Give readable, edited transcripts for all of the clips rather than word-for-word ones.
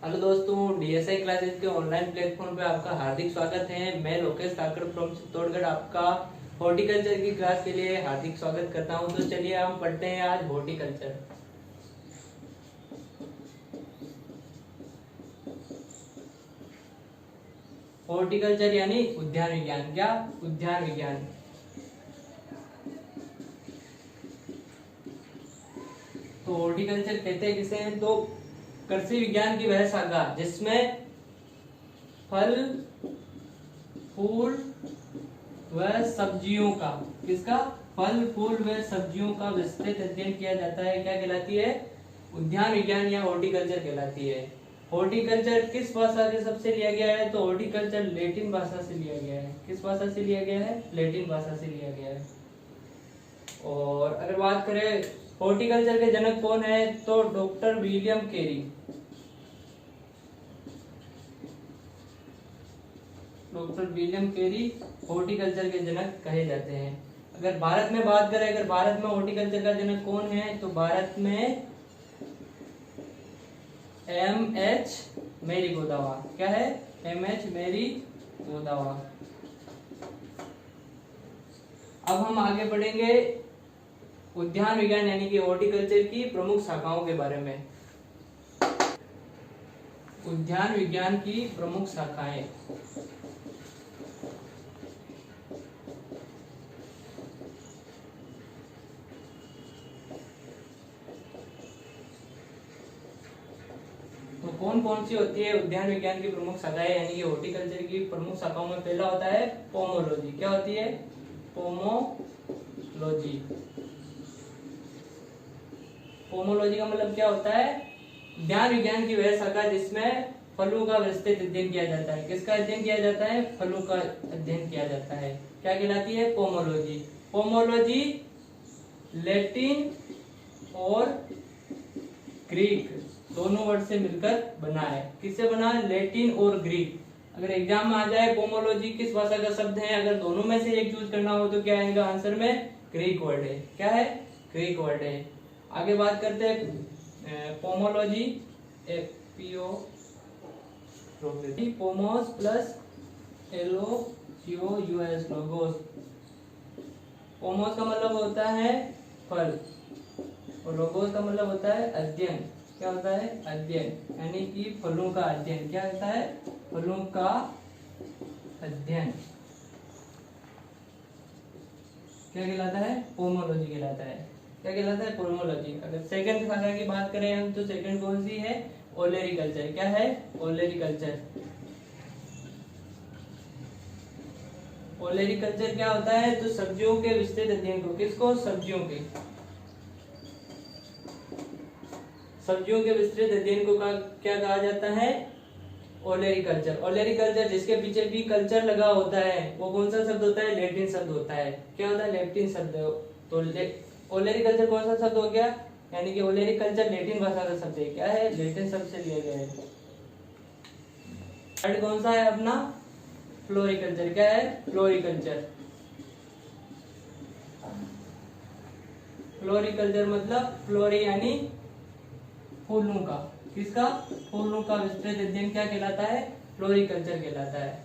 Hello दोस्तों, DSi classes के online platform पे आपका हार्दिक स्वागत है। मैं लोकेश काकड़ फ्रॉम चित्तौड़गढ़ आपका हॉर्टिकल्चर की क्लास के लिए हार्दिक स्वागत करता हूं। तो चलिए हम पढ़ते हैं आज हॉर्टिकल्चर। हॉर्टिकल्चर यानी उद्यान विज्ञान। क्या? उद्यान विज्ञान। तो हॉर्टिकल्चर कहते हैं किसे हैं? तो कृषि विज्ञान की वह शाखा जिसमें फल, फूल व सब्जियों का, किसका? फल, फूल व सब्जियों का विस्तृत अध्ययन किया जाता है। क्या कहलाती है? उद्यान विज्ञान या हॉर्टिकल्चर कहलाती है। हॉर्टिकल्चर किस भाषा के सबसे लिया गया है? तो हॉर्टिकल्चर लैटिन भाषा से लिया गया है। किस भाषा से लिया गया है? लैटिन भाषा से लिया गया है। और अगर बात करें हॉर्टिकल्चर के जनक कौन है, तो doctor William Carey. Doctor William Carey horticulture के जनक कहे जाते हैं। अगर भारत में बात करें, अगर भारत में हॉर्टिकल्चर का जनक कौन है, तो भारत में एम.एच. मैरी गोदावा। क्या है? एम.एच. मैरी गोदावा। अब हम आगे बढ़ेंगे उद्यान विज्ञान यानी कि हॉर्टिकल्चर की प्रमुख शाखाओं के बारे में। उद्यान विज्ञान की प्रमुख शाखाएं। तो कौन कौन सी होती है उद्यान विज्ञान की प्रमुख शाखाएं यानी कि हॉर्टिकल्चर की प्रमुख शाखाओं में? पहला होता है पोमोलॉजी। क्या होती है? पोमोलॉजी। पोमोलॉजी का मतलब क्या होता है? उद्यान विज्ञान की वह शाखा जिसमें फलों का विस्तृत अध्ययन किया जाता है। किसका अध्ययन किया जाता है? फलों का अध्ययन किया जाता है। क्या कहलाती है? पोमोलॉजी। पोमोलॉजी लैटिन और ग्रीक दोनों वर्ड से मिलकर बना है। किससे बना? लैटिन और ग्रीक। अगर एग्जाम में आ जाए पोमोलॉजी किस भाषा का शब्द है, अगर दोनों में से एक चूज करना हो तो क्या आएगा आंसर में? ग्रीक वर्ड है। क्या है? ग्रीक वर्ड है। आगे बात करते हैं pomology. Pomos plus LOGOS logos. Pomos का मतलब होता है फल और लोगोस का मतलब होता है अध्ययन। क्या होता है? अध्ययन यानी कि फलों का अध्ययन। क्या होता है? फलों का अध्ययन। क्या कहलाता है? पोमोलॉजी कहलाता है। क्या कहलाता है? पोमोलॉजी। अगर सेकंड शाखा की बात करें हम, तो सेकंड कौन सी है? ओलेरिकल्चर। क्या है? ओलेरिकल्चर। ओलेरिकल्चर क्या होता है? तो सब्जियों के विस्तृत अध्ययन को। किसको? सब्जियों के। सब्जियों के विस्तृत अध्ययन को क्या कहा जाता है? ओलेरिकल्चर। ओलेरिकल्चर जिसके पीछे भी कल्चर लगा होता है वो कौन सा शब्द होता है? लैटिन शब्द होता है। क्या होता है? लैटिन शब्द। तो ओलेरिकल्चर कौन सा शब्द हो गया? यानी कि ओलेरिकल्चर लैटिन भाषा का शब्द है। क्या है? लैटिन शब्द से लिया गया है। थर्ड कौन सा है अपना? फ्लोरिकल्चर। क्या है? फ्लोरिकल्चर। फ्लोरिकल्चर मतलब फ्लोरी यानी फूलों का। किसका? फूलों का विस्तृत अध्ययन क्या कहलाता है? फ्लोरिकल्चर कहलाता है।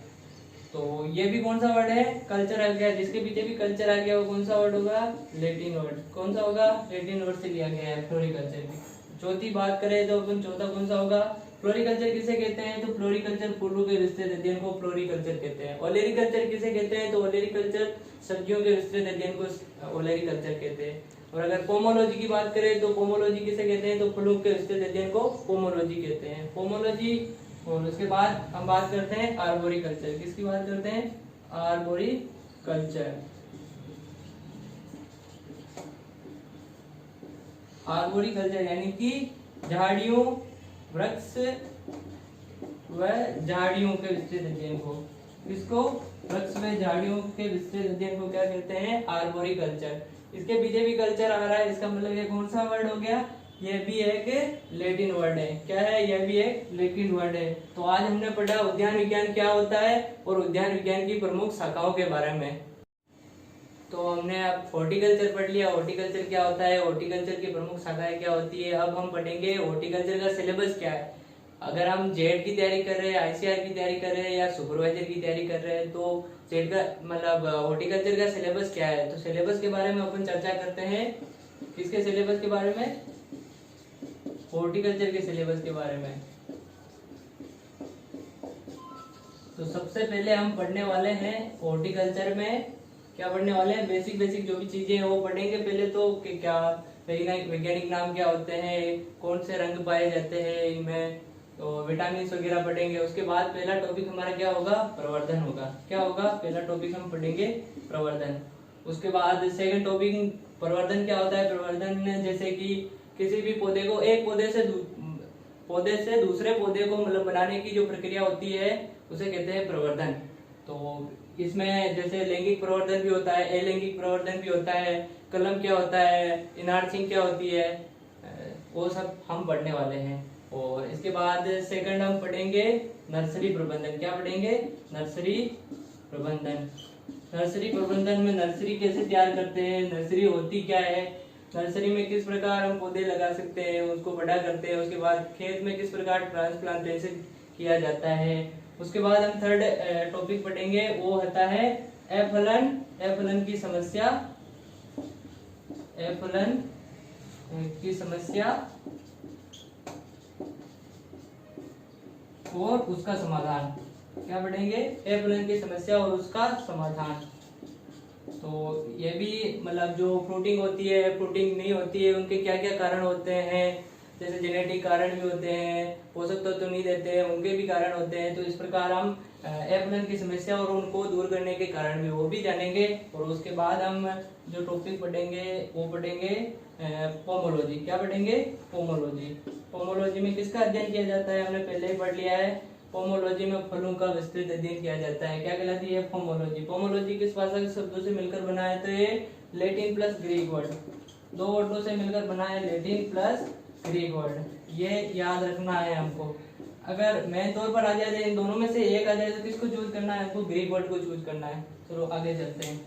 तो ये भी कौन सा वर्ड है? कल्चर आ गया। जिसके पीछे भी कल्चर आ गया वो कौन सा वर्ड होगा? Latin word. कौन सा होगा? लैटिन वर्ड से लिया गया है फ्लोरिकल्चर भी। चौथी बात करें तो अपन चौथा कौन सा होगा? फ्लोरिकल्चर किसे कहते हैं? तो फ्लोरिकल्चर फूलों के विस्तृत अध्ययन को फ्लोरिकल्चर कहते हैं। ओलेरिकल्चर किसे कहते हैं? तो ओलेरिकल्चर सब्जियों के विस्तृत अध्ययन को ओलेरिकल्चर कहते हैं। और अगर पोमोलॉजी की बात करें तो पोमोलॉजी किसे कहते हैं? तो फलों के विस्तृत अध्ययन को पोमोलॉजी कहते हैं। पोमोलॉजी। और उसके बाद हम बात करते हैं आर्बोरिकल्चर। किसकी बात करते हैं? आर्बोरिकल्चर। आर्बोरिकल्चर यानी कि झाड़ियों, वृक्ष व झाड़ियों के विस्तृत अध्ययन को। किसको? वृक्ष व झाड़ियों के विस्तृत अध्ययन को क्या कहते हैं? आर्बोरिकल्चर। इसके पीछे भी कल्चर आ रहा है, इसका मतलब ये कौन सा वर्ड हो गया? यह भी एक लैटिन वर्ड है। क्या है? यह भी एक लैटिन वर्ड है। तो आज हमने पढ़ा उद्यान विज्ञान क्या होता है और उद्यान विज्ञान की प्रमुख शाखाओं के बारे में। तो हमने अब हॉर्टिकल्चर पढ़ लिया। हॉर्टिकल्चर क्या होता है, हॉर्टिकल्चर की प्रमुख शाखाएं क्या होती है। अब हम पढ़ेंगे हॉर्टिकल्चर का सिलेबस क्या है। अगर हम जेड की तैयारी कर रहे हैं, आईसीआर की तैयारी कर रहे हैं या सुपरवाइजर की तैयारी कर रहे हैं, तो जेड का मतलब हॉर्टिकल्चर का सिलेबस क्या है, तो सिलेबस के बारे में अपन चर्चा करते हैं। किसके सिलेबस के बारे में? हॉर्टिकल्चर के सिलेबस के बारे में। तो सबसे पहले हम पढ़ने वाले हैं हॉर्टिकल्चर में क्या पढ़ने वाले हैं, बेसिक जो भी चीजें हैं वो पढ़ेंगे। पहले तो कि क्या वैज्ञानिक नाम क्या होते हैं, कौन से रंग पाए जाते हैं इनमें, तो विटामिन वगैरह पढ़ेंगे। उसके बाद पहला टॉपिक हमारा क्या होगा? प्रवर्धन होगा। क्या होगा? पहला टॉपिक हम पढ़ेंगे प्रवर्धन। उसके बाद सेकंड टॉपिक प्रवर्धन क्या होता है? प्रवर्धन जैसे कि किसी भी पौधे को एक पौधे से दूसरे पौधे को मतलब बनाने की जो प्रक्रिया होती है उसे कहते हैं प्रवर्धन। तो इसमें जैसे लैंगिक प्रवर्धन भी होता है, अलैंगिक प्रवर्धन भी होता है, कलम क्या होता है, इनार्चिंग क्या होती है, वो सब हम पढ़ने वाले हैं। और इसके बाद सेकंड हम पढ़ेंगे नर्सरी प्रबंधन। क्या पढ़ेंगे? नर्सरी प्रबंधन। नर्सरी प्रबंधन में नर्सरी कैसे तैयार करते हैं, नर्सरी होती क्या है, नर्सरी में किस प्रकार हम पौधे लगा सकते हैं, उसको बड़ा करते हैं। उसके बाद खेत में किस प्रकार ट्रांसप्लांटेशन किया जाता है। उसके बाद हम थर्ड टॉपिक पढ़ेंगे, वो होता है एफलन की समस्या। एफलन की समस्या और उसका समाधान। क्या पढ़ेंगे? एफलन की समस्या और उसका समाधान। तो ये भी मतलब जो फ्रूटिंग होती है, फ्रूटिंग नहीं होती है, उनके क्या क्या कारण होते हैं, जैसे जेनेटिक कारण भी होते हैं, पोषक तत्व तो नहीं देते हैं, उनके भी कारण होते हैं। तो इस प्रकार हम एफलन की समस्या और उनको दूर करने के कारण भी वो भी जानेंगे। और उसके बाद हम जो टॉपिक पढ़ेंगे वो पढ़ेंगे पोमोलॉजी। क्या पढ़ेंगे? पोमोलॉजी। पोमोलॉजी में किसका अध्ययन किया जाता है? हमने पहले ही पढ़ लिया है। पोमोलॉजी में फलों का विस्तृत अध्ययन किया जाता है। क्या कहलाती है? पोमोलॉजी। पोमोलॉजी किस भाषा के शब्दों से मिलकर बना है? तो ये लैटिन प्लस ग्रीक वर्ड, दो वर्डों से मिलकर बना है, लैटिन प्लस ग्रीक वर्ड। ये याद रखना है हमको। अगर मेन तौर पर आ जाए इन दोनों में से एक आ जाए तो किसको चूज करना है? हमको ग्रीक वर्ड को चूज करना है। चलो आगे चलते हैं।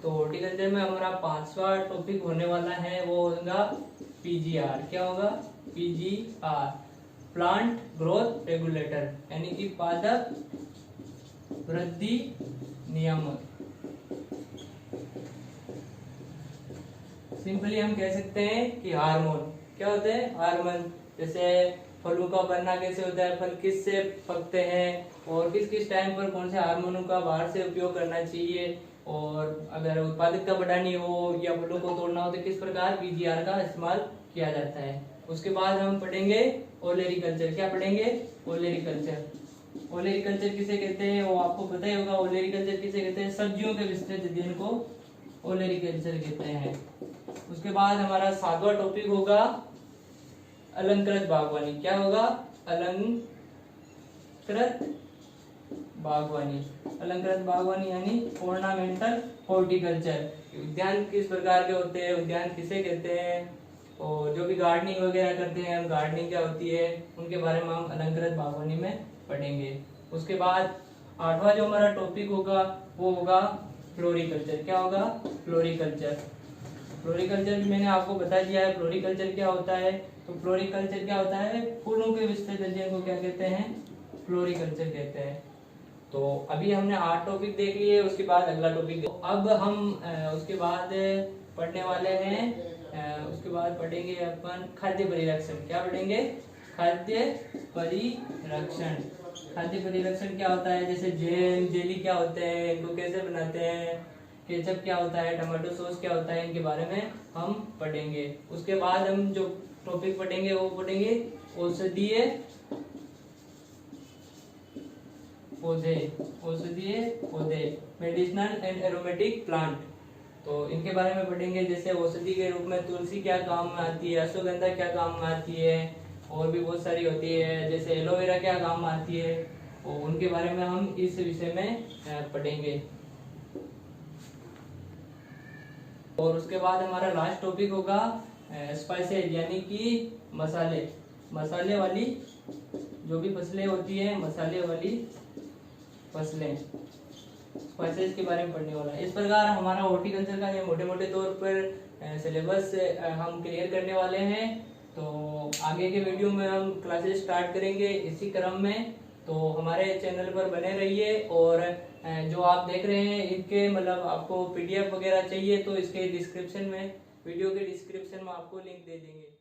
तो हॉर्टिकल्चर में हमारा 5वां टॉपिक होने वाला है, वो होगा पीजीआर। क्या होगा? पीजीआर, प्लांट ग्रोथ रेगुलेटर, यानी कि पादप वृद्धि नियामक। सिंपली हम कह सकते हैं कि हार्मोन। क्या होते हैं? हार्मोन। जैसे फलों का बनना कैसे होता है, फल किस से पकते हैं, और किस किस टाइम पर कौन से हार्मोनों का बाहर से उपयोग करना चाहिए, और अगर उत्पादकता बढ़ानी हो या फलों को तोड़ना हो तो किस प्रकार पीजीआर का इस्तेमाल किया जाता है। उसके बाद हम पढ़ेंगे ओलेरिकल्चर। क्या पढ़ेंगे? ओलेरिकल्चर। ओलेरिकल्चर किसे कहते हैं वो आपको पता ही होगा। ओलेरिकल्चर किसे कहते हैं? सब्जियों के विस्तृत अध्ययन को ओलेरिकल्चर कहते हैं। उसके बाद हमारा 7वां टॉपिक होगा अलंकृत बागवानी। क्या होगा? अलंकृत बागवानी। अलंकृत बागवानी यानी ऑर्नामेंटल हॉर्टिकल्चर। उद्यान किस प्रकार के होते हैं, उद्यान किसे कहते हैं, और जो भी गार्डनिंग वगैरह करते हैं हम, गार्डनिंग क्या होती है, उनके बारे में हम अलंकृत बागवानी में पढ़ेंगे। उसके बाद 8वां जो हमारा टॉपिक होगा वो होगा फ्लोरिकल्चर। क्या होगा? फ्लोरिकल्चर। फ्लोरिकल्चर भी मैंने आपको बता दिया है फ्लोरिकल्चर क्या होता है। तो फ्लोरिकल्चर क्या होता है? फूलों के विस्तृत अध्ययन को क्या कहते हैं? फ्लोरिकल्चर कहते हैं। तो अभी हमने 8 टॉपिक देख लिए, उसके बाद अगला टॉपिक। अब हम उसके बाद पढ़ने वाले हैं, उसके बाद पढ़ेंगे अपन खाद्य परिरक्षण। क्या पढ़ेंगे? खाद्य परिरक्षण। खाद्य परिरक्षण क्या होता है? जैसे जैम, जेली क्या होते हैं, इनको कैसे बनाते हैं, केचप क्या होता है, टमाटो सॉस क्या होता है, इनके बारे में हम पढ़ेंगे। उसके बाद हम जो टॉपिक पढ़ेंगे वो पढ़ेंगे औषधीय पौधे। औषधीय पौधे, मेडिसिनल एंड एरोमेटिक प्लांट। तो इनके बारे में पढ़ेंगे। जैसे औषधि के रूप में तुलसी क्या काम में आती है, अश्वगंधा क्या काम में आती है, और भी बहुत सारी होती है। जैसे एलोवेरा क्या काम में आती है, और उनके बारे में हम इस विषय में पढ़ेंगे। और उसके बाद हमारा लास्ट टॉपिक होगा स्पाइसेज, यानी कि मसाले। मसाले वाली जो भी फसलें होती है, मसाले वाली फसलें, स्पाइसेज के बारे में पढ़ने वाला है। इस प्रकार हमारा हॉर्टिकल्चर का ये मोटे मोटे तौर पर सिलेबस हम क्लियर करने वाले हैं। तो आगे के वीडियो में हम क्लासेस स्टार्ट करेंगे इसी क्रम में। तो हमारे चैनल पर बने रहिए, और जो आप देख रहे हैं इनके मतलब आपको पीडीएफ वगैरह चाहिए तो इसके डिस्क्रिप्शन में, वीडियो के डिस्क्रिप्शन में आपको लिंक दे देंगे।